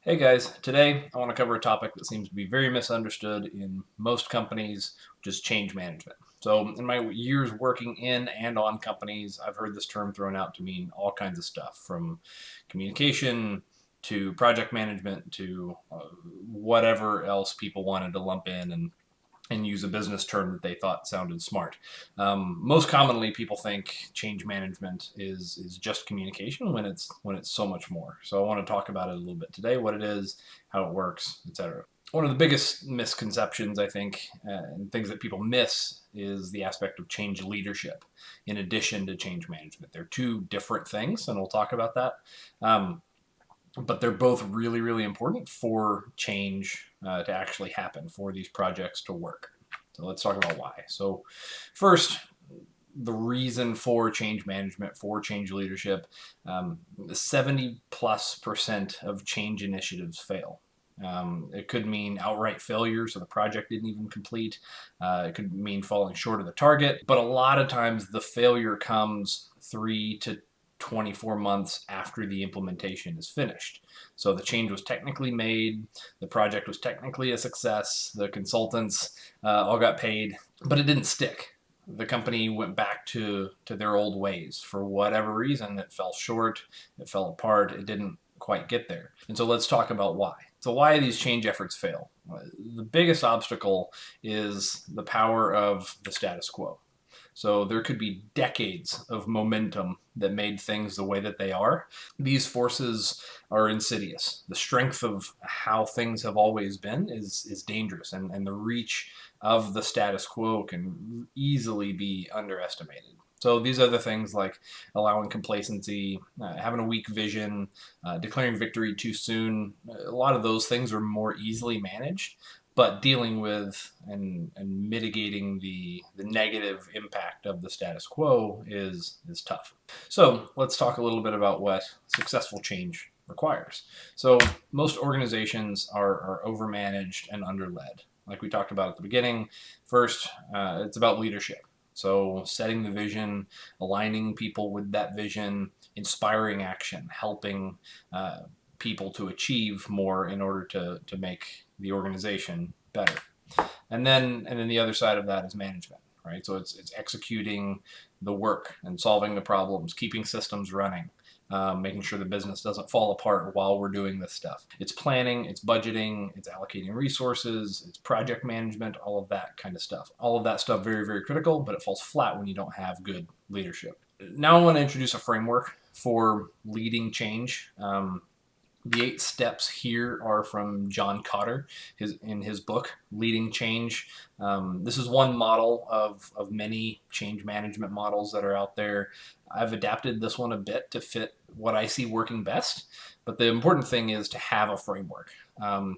Hey guys, today I want to cover a topic that seems to be very misunderstood in most companies, which is change management. So, in my years working in and on companies, I've heard this term thrown out to mean all kinds of stuff from communication to project management to whatever else people wanted to lump in and use a business term that they thought sounded smart. Most commonly, people think change management is just communication when it's so much more. So I want to talk about it a little bit today, what it is, how it works, etc. One of the biggest misconceptions, I think, and things that people miss is the aspect of change leadership in addition to change management. They're two different things, and we'll talk about that. But they're both really, really important for change to actually happen, for these projects to work. So let's talk about why. So, first, the reason for change management, for change leadership, 70+% of change initiatives fail. It could mean outright failure, so the project didn't even complete. It could mean falling short of the target. But a lot of times the failure comes 3 to 24 months after the implementation is finished. So the change was technically made, the project was technically a success, the consultants all got paid, but it didn't stick. The company went back to their old ways. For whatever reason, it fell short, it fell apart, it didn't quite get there. And so let's talk about why. So why these change efforts fail? The biggest obstacle is the power of the status quo. So there could be decades of momentum that made things the way that they are. These forces are insidious. The strength of how things have always been is dangerous, and the reach of the status quo can easily be underestimated. So these are the things like allowing complacency, having a weak vision, declaring victory too soon. A lot of those things are more easily managed, but dealing with and mitigating the negative impact of the status quo is tough. So let's talk a little bit about what successful change requires. So most organizations are overmanaged and underled. Like we talked about at the beginning, first, it's about leadership. So setting the vision, aligning people with that vision, inspiring action, helping people to achieve more in order to make the organization better. And then the other side of that is management, right? So it's executing the work and solving the problems, keeping systems running, making sure the business doesn't fall apart while we're doing this stuff. It's planning, it's budgeting, it's allocating resources, it's project management, all of that kind of stuff. All of that stuff very, very critical, but it falls flat when you don't have good leadership. Now I want to introduce a framework for leading change. The 8 steps here are from John Kotter in his book, Leading Change. This is one model of many change management models that are out there. I've adapted this one a bit to fit what I see working best, but the important thing is to have a framework,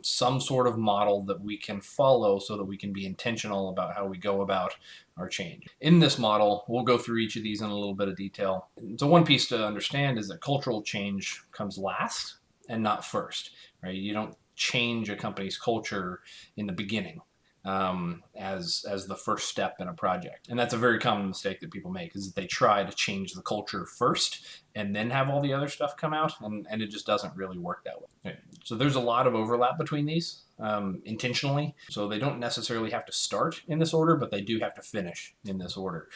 some sort of model that we can follow so that we can be intentional about how we go about our change. In this model, we'll go through each of these in a little bit of detail. So one piece to understand is that cultural change comes last and not first, right? You don't change a company's culture in the beginning as the first step in a project, and that's a very common mistake that people make is that they try to change the culture first and then have all the other stuff come out, and it just doesn't really work that way. Okay. So there's a lot of overlap between these intentionally, so they don't necessarily have to start in this order, but they do have to finish in this order.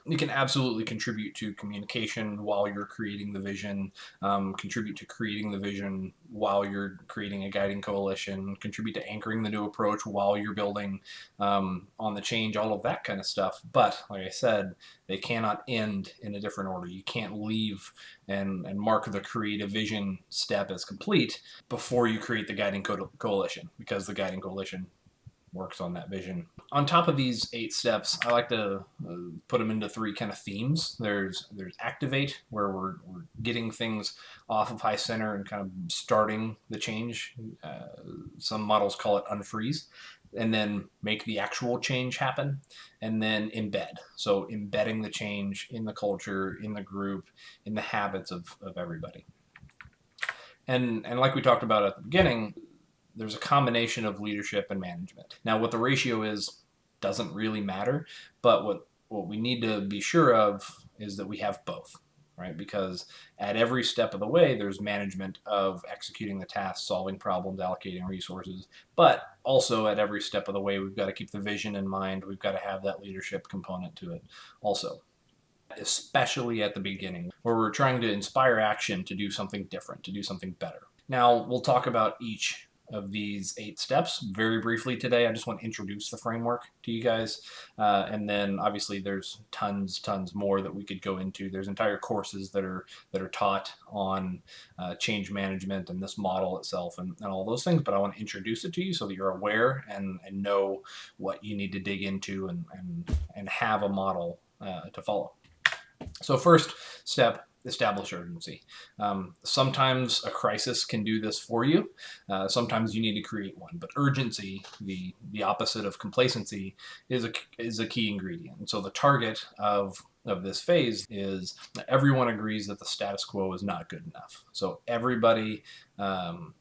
You can absolutely contribute to communication while you're creating the vision, contribute to creating the vision while you're creating a guiding coalition, contribute to anchoring the new approach while you're building on the change, all of that kind of stuff. But like I said, they cannot end in a different order. You can't leave and mark the creative vision step as complete before you create the guiding coalition, because the guiding coalition works on that vision. On top of these 8 steps, I like to put them into 3 kind of themes. There's activate, where we're getting things off of high center and kind of starting the change. Some models call it unfreeze. And then make the actual change happen. And then embed. So embedding the change in the culture, in the group, in the habits of everybody. And like we talked about at the beginning, there's a combination of leadership and management. Now, what the ratio is doesn't really matter, but what we need to be sure of is that we have both. right? Because at every step of the way, there's management of executing the tasks, solving problems, allocating resources. But also at every step of the way, we've got to keep the vision in mind. We've got to have that leadership component to it also, especially at the beginning, where we're trying to inspire action to do something different, to do something better. Now, we'll talk about each of these 8 steps very briefly today. I just want to introduce the framework to you guys. And then obviously there's tons more that we could go into. There's entire courses that are taught on change management and this model itself and all those things. But I want to introduce it to you so that you're aware and know what you need to dig into and have a model to follow. So first step, establish urgency. Sometimes a crisis can do this for you. Sometimes you need to create one. But urgency, the opposite of complacency, is a key ingredient. And so the target of this phase is everyone agrees that the status quo is not good enough. So everybody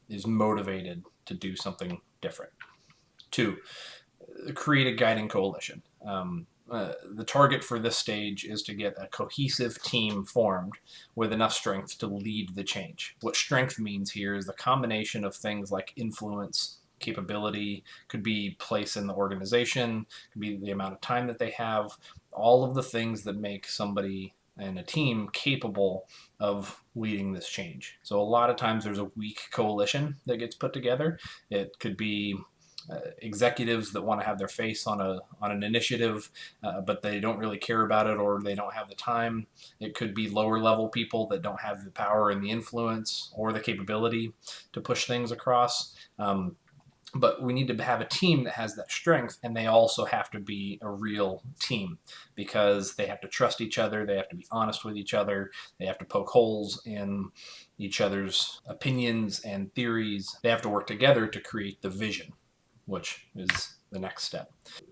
is motivated to do something different. 2, create a guiding coalition. The target for this stage is to get a cohesive team formed with enough strength to lead the change. What strength means here is the combination of things like influence, capability, could be place in the organization, could be the amount of time that they have, all of the things that make somebody and a team capable of leading this change. So a lot of times there's a weak coalition that gets put together. It could be executives that want to have their face on an initiative, but they don't really care about it or they don't have the time. It could be lower level people that don't have the power and the influence or the capability to push things across. But we need to have a team that has that strength, and they also have to be a real team because they have to trust each other, they have to be honest with each other, they have to poke holes in each other's opinions and theories. They have to work together to create the vision, which is the next step.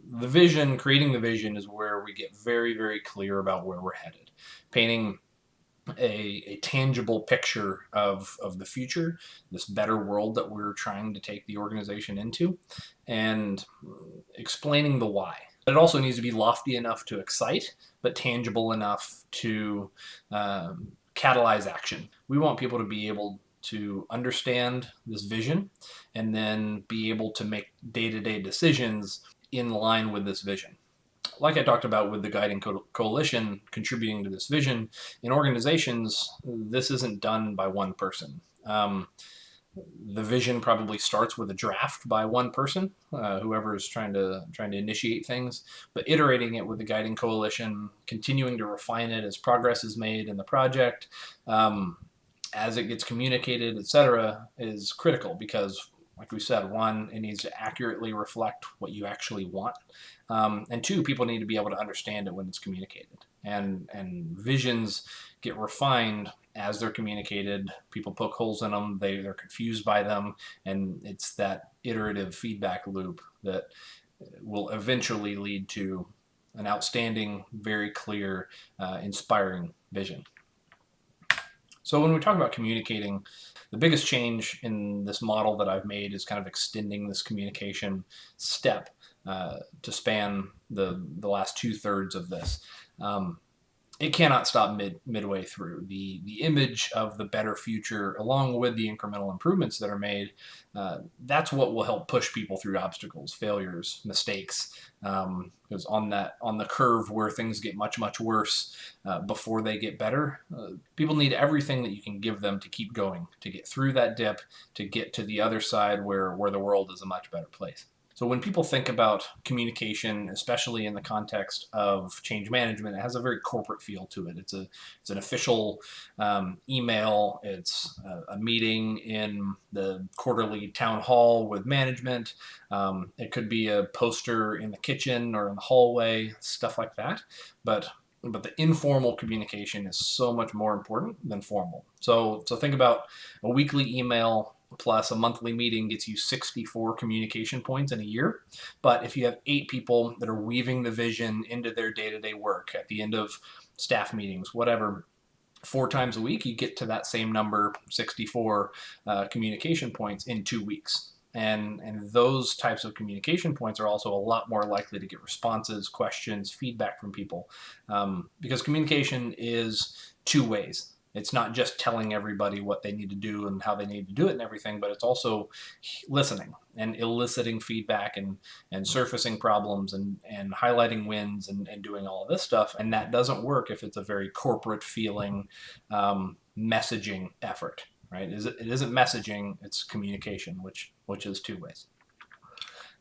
The vision, creating the vision, is where we get very, very clear about where we're headed. Painting a tangible picture of the future, this better world that we're trying to take the organization into, and explaining the why. It also needs to be lofty enough to excite, but tangible enough to catalyze action. We want people to be able to understand this vision and then be able to make day-to-day decisions in line with this vision. Like I talked about with the guiding coalition contributing to this vision, in organizations, this isn't done by one person. The vision probably starts with a draft by one person, whoever is trying to initiate things, but iterating it with the guiding coalition, continuing to refine it as progress is made in the project, as it gets communicated, etc., is critical because, like we said, 1, it needs to accurately reflect what you actually want, and 2, people need to be able to understand it when it's communicated. And visions get refined as they're communicated. People poke holes in them, they're confused by them, and it's that iterative feedback loop that will eventually lead to an outstanding, very clear, inspiring vision. So when we talk about communicating, the biggest change in this model that I've made is kind of extending this communication step to span the last 2/3 of this. It cannot stop midway through. The image of the better future, along with the incremental improvements that are made, that's what will help push people through obstacles, failures, mistakes. Because on the curve where things get much worse before they get better, people need everything that you can give them to keep going, to get through that dip, to get to the other side where the world is a much better place. So when people think about communication, especially in the context of change management, it has a very corporate feel to it. It's an official email. It's a meeting in the quarterly town hall with management. It could be a poster in the kitchen or in the hallway, stuff like that. But the informal communication is so much more important than formal. So think about a weekly email plus a monthly meeting gets you 64 communication points in a year. But if you have 8 people that are weaving the vision into their day-to-day work at the end of staff meetings, whatever, 4 times a week, you get to that same number, 64 communication points in 2 weeks. And those types of communication points are also a lot more likely to get responses, questions, feedback from people, because communication is two ways. It's not just telling everybody what they need to do and how they need to do it and everything, but it's also listening and eliciting feedback and surfacing problems and highlighting wins and doing all of this stuff. And that doesn't work if it's a very corporate feeling messaging effort, right? It isn't messaging, it's communication, which is two ways.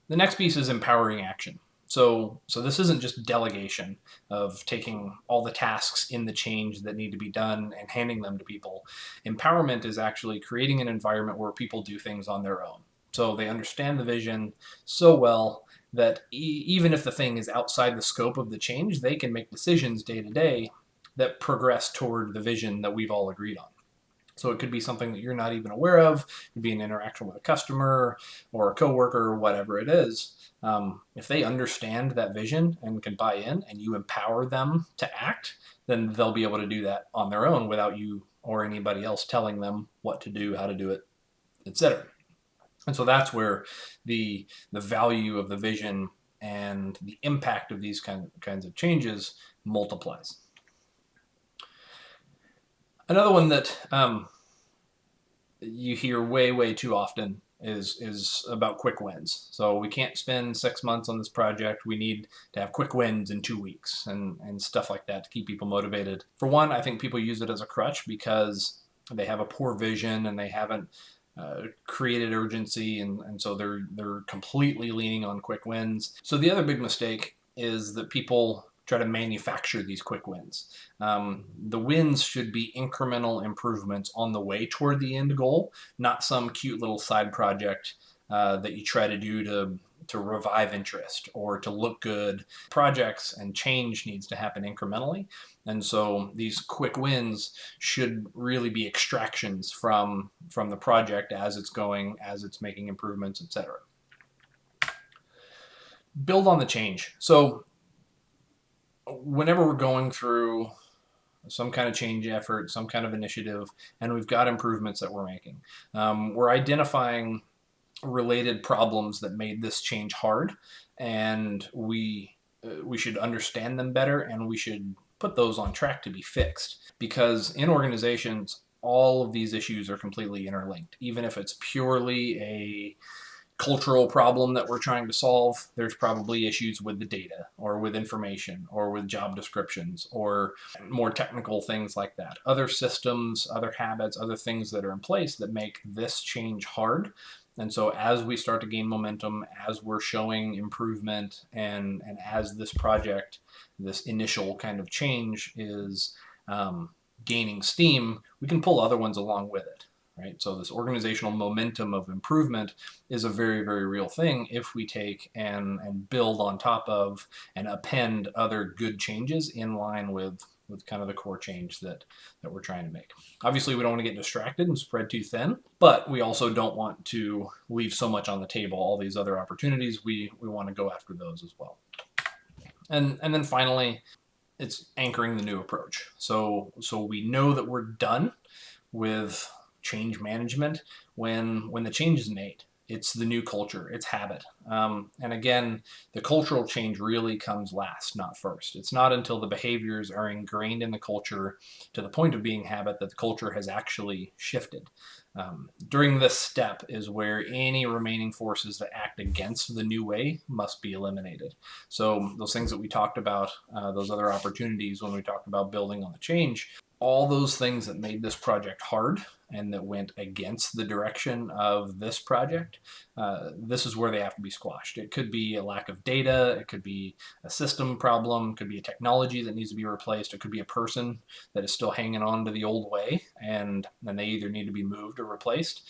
The next piece is empowering action. So this isn't just delegation of taking all the tasks in the change that need to be done and handing them to people. Empowerment is actually creating an environment where people do things on their own. So they understand the vision so well that even if the thing is outside the scope of the change, they can make decisions day to day that progress toward the vision that we've all agreed on. So it could be something that you're not even aware of. It could be an interaction with a customer or a coworker or whatever it is. If they understand that vision and can buy in and you empower them to act, then they'll be able to do that on their own without you or anybody else telling them what to do, how to do it, etc. And so that's where the value of the vision and the impact of these kinds of changes multiplies. Another one that you hear way too often is about quick wins. So we can't spend 6 months on this project. We need to have quick wins in 2 weeks and stuff like that to keep people motivated. For one, I think people use it as a crutch because they have a poor vision and they haven't created urgency, and so they're completely leaning on quick wins. So the other big mistake is that people try to manufacture these quick wins. The wins should be incremental improvements on the way toward the end goal, not some cute little side project that you try to do to revive interest or to look good. Projects and change needs to happen incrementally. And so these quick wins should really be extractions from the project as it's going, as it's making improvements, etc. Build on the change. So whenever we're going through some kind of change effort, some kind of initiative, and we've got improvements that we're making, we're identifying related problems that made this change hard, and we should understand them better, and we should put those on track to be fixed. Because in organizations, all of these issues are completely interlinked. Even if it's purely a cultural problem that we're trying to solve, there's probably issues with the data or with information or with job descriptions or more technical things like that. Other systems, other habits, other things that are in place that make this change hard. And so as we start to gain momentum, as we're showing improvement, and as this project, this initial kind of change is gaining steam, we can pull other ones along with it. Right? So this organizational momentum of improvement is a very real thing if we take and build on top of and append other good changes in line with kind of the core change that we're trying to make. Obviously, we don't want to get distracted and spread too thin, but we also don't want to leave so much on the table. All these other opportunities, we want to go after those as well. And then finally, it's anchoring the new approach. So we know that we're done with change management when the change is made. It's the new culture, it's habit. And again, the cultural change really comes last, not first. It's not until the behaviors are ingrained in the culture to the point of being habit that the culture has actually shifted. During this step is where any remaining forces that act against the new way must be eliminated. So those things that we talked about, those other opportunities when we talked about building on the change, all those things that made this project hard and that went against the direction of this project, this is where they have to be squashed. It could be a lack of data, it could be a system problem, it could be a technology that needs to be replaced, it could be a person that is still hanging on to the old way and they either need to be moved or replaced.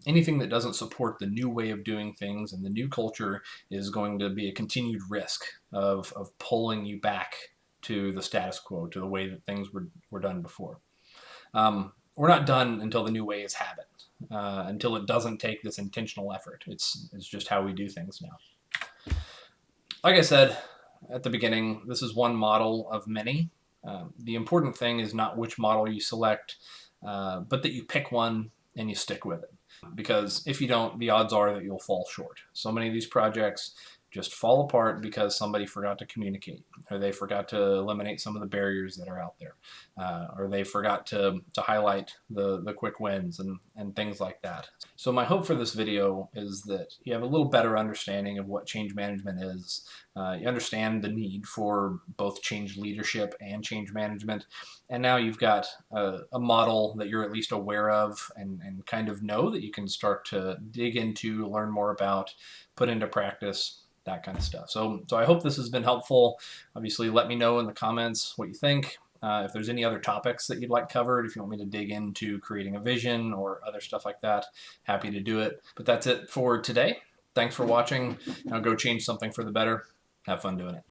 Anything that doesn't support the new way of doing things and the new culture is going to be a continued risk of pulling you back to the status quo, to the way that things were done before. We're not done until the new way is habit, until it doesn't take this intentional effort. It's just how we do things now. Like I said at the beginning, this is one model of many. The important thing is not which model you select, but that you pick one and you stick with it. because if you don't, the odds are that you'll fall short. So many of these projects just fall apart because somebody forgot to communicate, or they forgot to eliminate some of the barriers that are out there, or they forgot to highlight the quick wins and things like that. So my hope for this video is that you have a little better understanding of what change management is. You understand the need for both change leadership and change management, and now you've got a model that you're at least aware of and kind of know that you can start to dig into, learn more about, put into practice, that kind of stuff. So I hope this has been helpful. Obviously, let me know in the comments what you think. If there's any other topics that you'd like covered, if you want me to dig into creating a vision or other stuff like that, happy to do it. But that's it for today. Thanks for watching. Now go change something for the better. Have fun doing it.